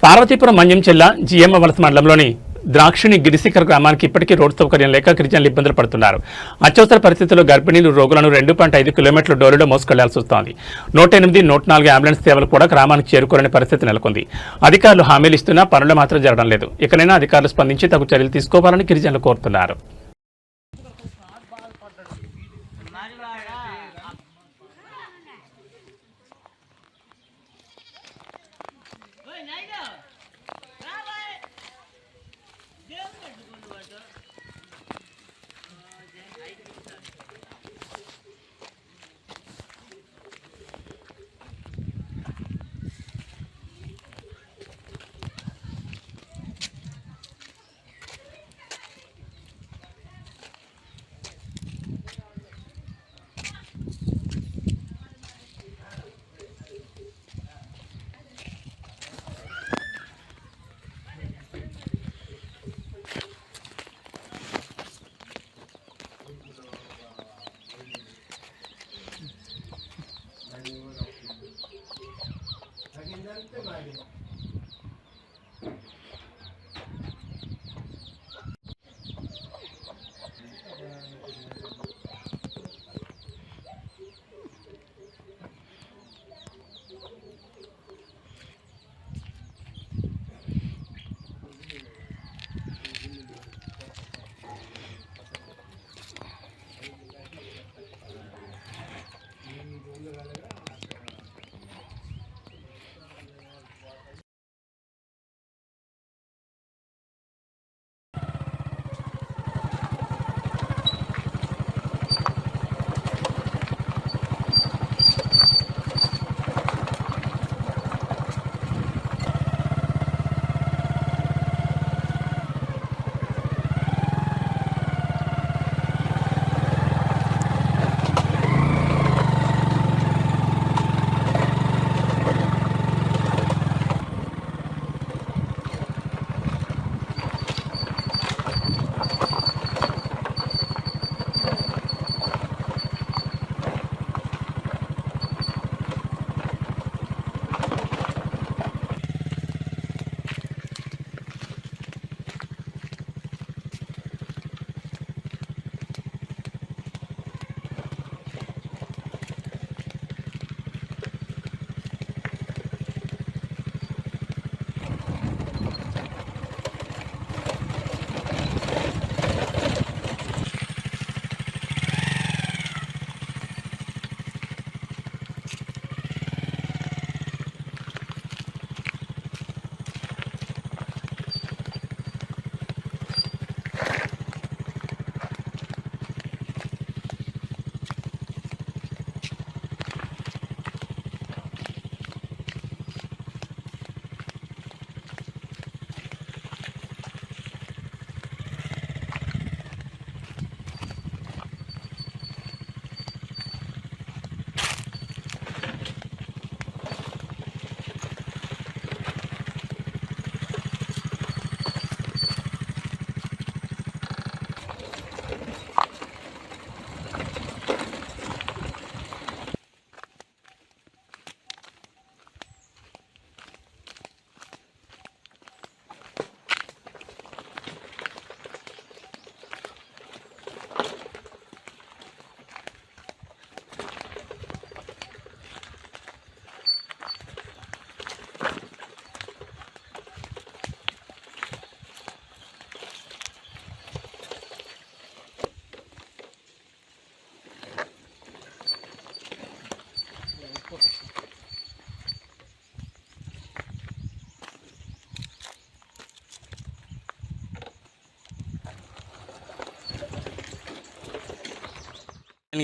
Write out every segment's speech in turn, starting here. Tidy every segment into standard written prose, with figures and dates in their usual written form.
పార్వతీపురం మన్యం జిల్లా జిఎమ్మ వలస మండలంలోని ద్రాక్షిణి గిరిశిఖర్ గ్రామానికి ఇప్పటికీ రోడ్డు సౌకర్యం లేక గిరిజనులు ఇబ్బందులు పడుతున్నారు. అత్యవసర పరిస్థితుల్లో గర్భిణీలు రోగులను 2.5 కిలోమీటర్ల డోలులో మోసుకెళ్లాల్సి వస్తోంది. 108, 104 అంబులెన్స్ సేవలు కూడా గ్రామానికి చేరుకోలేని పరిస్థితి నెలకొంది. అధికారులు హామీలు ఇస్తున్నా పనులు మాత్రం జరగడం లేదు. ఇకనైనా అధికారులు స్పందించి తగు చర్యలు తీసుకోవాలని గిరిజనులు కోరుతున్నారు.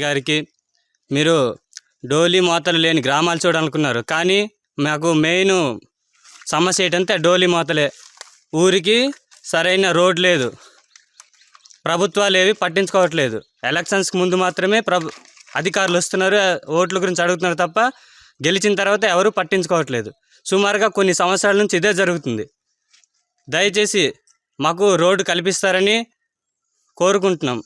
గారికి మీరు డోలీ మోతలు లేని గ్రామాలు చూడాలనుకున్నారు, కానీ మాకు మెయిన్ సమస్య ఏంటంటే డోలీ మోతలే. ఊరికి సరైన రోడ్ లేదు, ప్రభుత్వాలు ఏవి పట్టించుకోవట్లేదు. ఎలక్షన్స్కి ముందు మాత్రమే అధికారులు వస్తున్నారు, ఓట్ల గురించి అడుగుతున్నారు తప్ప గెలిచిన తర్వాత ఎవరు పట్టించుకోవట్లేదు. సుమారుగా కొన్ని సంవత్సరాల నుంచి ఇదే జరుగుతుంది. దయచేసి మాకు రోడ్డు కల్పిస్తారని కోరుకుంటున్నాం.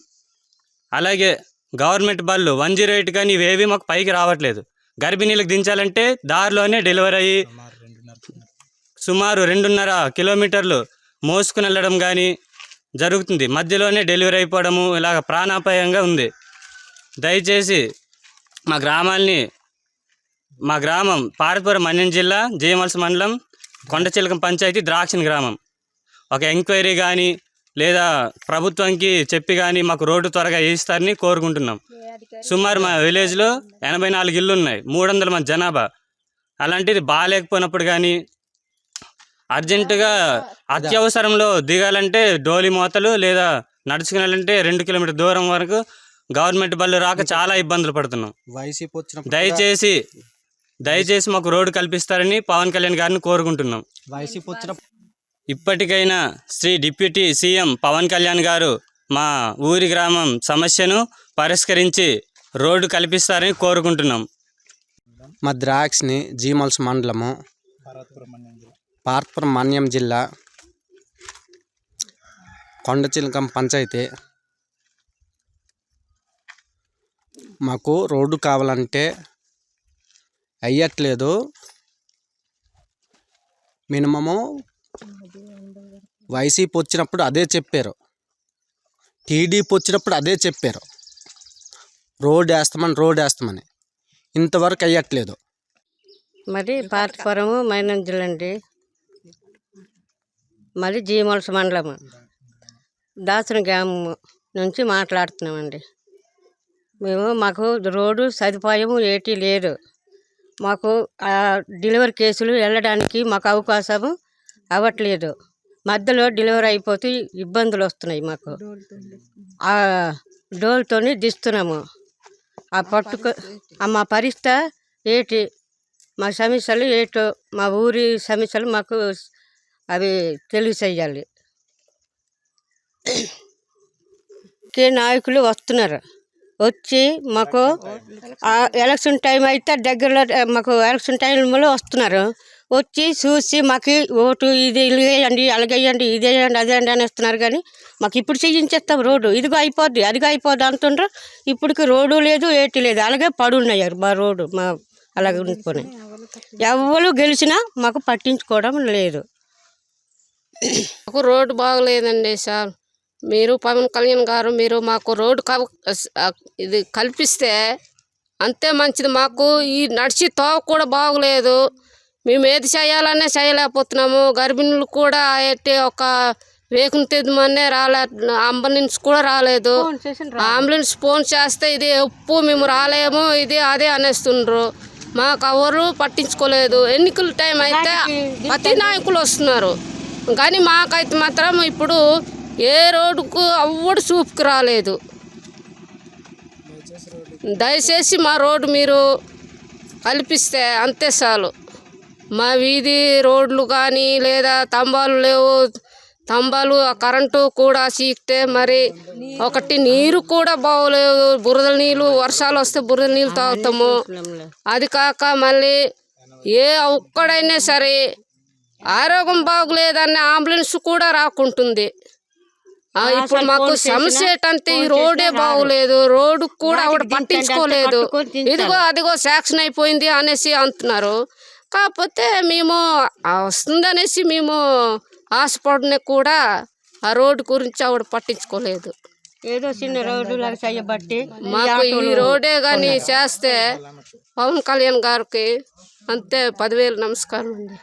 అలాగే గవర్నమెంట్ బళ్ళు 108 కానీ ఇవేవి మాకు పైకి రావట్లేదు. గర్భిణీలకు దించాలంటే దారిలోనే డెలివరీ అయ్యి సుమారు 2.5 కిలోమీటర్లు మోసుకుని వెళ్ళడం కానీ జరుగుతుంది. మధ్యలోనే డెలివరీ అయిపోవడము ఇలాగ ప్రాణాపాయంగా ఉంది. దయచేసి మా గ్రామం పార్వతీపురం మన్యం జిల్లా జీఎంవలస మండలం కొండచిలకం పంచాయతీ ద్రాక్షిని గ్రామం. ఒక ఎంక్వైరీ కానీ లేదా ప్రభుత్వానికి చెప్పి కానీ మాకు రోడ్డు త్వరగా వేయిస్తారని కోరుకుంటున్నాం. సుమారు మా విలేజ్లో 84 ఇళ్ళు ఉన్నాయి, 300 మంది జనాభా. అలాంటిది బాగాలేకపోయినప్పుడు కానీ అర్జెంటుగా అత్యవసరంలో దిగాలంటే డోలి మోతలు లేదా నడుచుకుని వెళ్ళాలంటే 2 కిలోమీటర్ దూరం వరకు గవర్నమెంట్ బళ్ళు రాక చాలా ఇబ్బందులు పడుతున్నాం. దయచేసి మాకు రోడ్డు కల్పిస్తారని పవన్ కళ్యాణ్ గారిని కోరుకుంటున్నాం. ఇప్పటికైనా శ్రీ డిప్యూటీ సీఎం పవన్ కళ్యాణ్ గారు మా ఊరి గ్రామం సమస్యను పరిష్కరించి రోడ్డు కల్పిస్తారని కోరుకుంటున్నాం. మా ద్రాక్షిని జీఎంవలస మండలము పార్వతీపురం మన్యం జిల్లా కొండచిలకం పంచాయతీ. మాకు రోడ్డు కావాలంటే అయ్యట్లేదు. మినిమము వైసీపీ వచ్చినప్పుడు అదే చెప్పారు, టీడీపీ వచ్చినప్పుడు అదే చెప్పారు, రోడ్ వేస్తామని. ఇంతవరకు అయ్యట్లేదు. మరి పార్వతీపురం మైనం జిల్లా అండి, మరి జీఎంవలస మండలము దాసన గ్రామం నుంచి మాట్లాడుతున్నామండి. మాకు రోడ్డు సదుపాయం ఏటీ లేదు. మాకు డెలివరీ కేసులు వెళ్ళడానికి మాకు అవకాశం అవ్వట్లేదు. మధ్యలో డెలివరీ అయిపోతే ఇబ్బందులు వస్తున్నాయి. మాకు ఆ డోల్తోని దిస్తున్నాము. ఆ మా పరిస్థితి ఏటి, మా సమస్యలు ఏటో, మా ఊరి సమస్యలు మాకు అవి తెలియచేయాలి. నాయకులు వస్తున్నారు, వచ్చి మాకు ఎలక్షన్ టైం అయితే దగ్గరలో మాకు ఎలక్షన్ టైంలో వస్తున్నారు. వచ్చి చూసి మాకు ఓటు ఇది ఇలాగేయండి, అలాగేయండి, ఇదేయండి, అదేయండి అనేస్తున్నారు. కానీ మాకు ఇప్పుడు చేయించేస్తాం రోడ్డు, ఇదిగో అయిపోద్ది, అదిగో అయిపోద్ది అంటుండ్రు. ఇప్పటికి రోడ్డు లేదు, ఏటి లేదు, అలాగే పడున్నాయి మా రోడ్డు. అలాగే ఉండిపోయి ఎవరు గెలిచినా మాకు పట్టించుకోవడం లేదు. మాకు రోడ్డు బాగలేదండి సార్. మీరు పవన్ కళ్యాణ్ గారు మీరు మాకు రోడ్డు ఇది కల్పిస్తే అంతే మంచిది. మాకు ఈ నడిచి తోవ కూడా బాగలేదు. మేము ఏది చేయాలనే చేయలేకపోతున్నాము. గర్భిణులు కూడా అయితే ఒక వేకుని తెద్దమనే అంబులెన్స్ కూడా రాలేదు. అంబులెన్స్ ఫోన్ చేస్తే ఇది ఉప్పు మేము రాలేము, ఇది అదే అనేస్తుండ్రు. మాకు ఎవరు పట్టించుకోలేదు. ఎన్నికల టైం అయితే ప్రతి నాయకులు వస్తున్నారు, కానీ మాకైతే మాత్రం ఇప్పుడు ఏ రోడ్డుకు ఎవ్వడు చూపుకు రాలేదు. దయచేసి మా రోడ్డు మీరు కల్పిస్తే అంతే చాలు. మా వీధి రోడ్లు కానీ లేదా తంబాలు లేవు, తంబాలు కరెంటు కూడా చీకితే మరి ఒకటి నీరు కూడా బాగోలేదు. బురద నీళ్ళు, వర్షాలు వస్తే బురద నీళ్ళు తాగుతాము. అది కాక మళ్ళీ ఏ ఒక్కడైనా సరే ఆరోగ్యం బాగోలేదన్న అంబులెన్స్ కూడా రాకుంటుంది. ఇప్పుడు మాకు సమస్య ఏంటంటే ఈ రోడ్డే బాగోలేదు, రోడ్డు కూడా ఆవిడ పట్టించుకోలేదు. ఇదిగో అదిగో శాంక్షన్ అయిపోయింది అనేసి అంటున్నారు. కాకపోతే మేము వస్తుందనేసి మేము ఆశపడినా కూడా ఆ రోడ్డు గురించి ఆవిడ పట్టించుకోలేదు. ఏదో చిన్న రోడ్డు లాగా చేయబట్టి మాకు ఈ రోడ్డే కానీ చేస్తే పవన్ కళ్యాణ్ గారికి అంతే 10,000 నమస్కారం అండి.